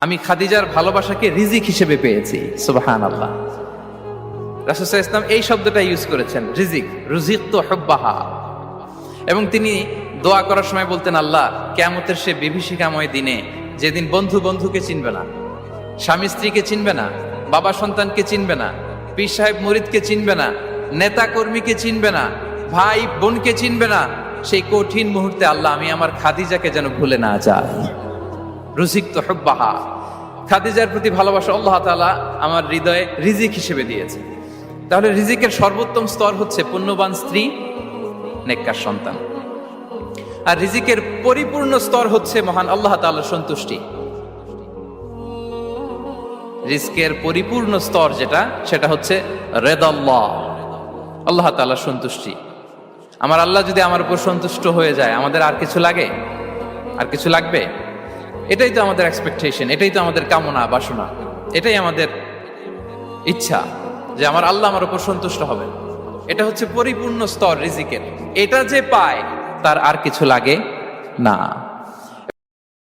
আমি খাদিজার ভালোবাসাকে রিজিক হিসেবে পেয়েছি। সুবহানাল্লাহ। রাসূল সাল্লাল্লাহু আলাইহি ওয়াসাল্লাম এই শব্দটা ইউজ করেছেন, রিজিক, রুজিকতু হুব্বাহা। এবং তিনি দোয়া করার সময় বলতেন, আল্লাহ, কিয়ামতের সে বিভীষিকাময় দিনে, যেদিন বন্ধু বন্ধুকে চিনবে না, স্বামী স্ত্রীকে চিনবে না, বাবা সন্তানকে চিনবে না, পীর সাহেব মুরিদকে চিনবে না, নেতা কর্মীকে চিনবে না, ভাই বোনকে চিনবে না, সেই কঠিন মুহূর্তে আল্লাহ আমি আমার খাদিজাকে যেন ভুলে না যাই। রুজিকতু হুব্বাহা। খাদিজার প্রতি ভালোবাসা আল্লাহ তাআলা আমার হৃদয়ে রিজিক হিসেবে দিয়েছে। তাহলে রিজিকের সর্বোত্তম স্তর হচ্ছে পুণ্যবান স্ত্রী, নেককার সন্তান। আর রিজিকের পরিপূর্ণ স্তর হচ্ছে মহান আল্লাহ তাআলার সন্তুষ্টি। রিজকের পরিপূর্ণ স্তর যেটা, সেটা হচ্ছে রিদাল্লাহ, আল্লাহ তাআলার সন্তুষ্টি। আমার আল্লাহ যদি আমার উপর সন্তুষ্ট হয়ে যায়, আমাদের আর কিছু লাগে? আর কিছু লাগবে? এটাই তো আমাদের এক্সপেকটেশন, এটাই তো আমাদের কামনা বাসনা, এটাই আমাদের ইচ্ছা যে আমার আল্লাহ আমার উপর সন্তুষ্ট হবে। এটা হচ্ছে পরিপূর্ণ স্তর রিজিকের। এটা যে পায় তার আর কিছু লাগে না।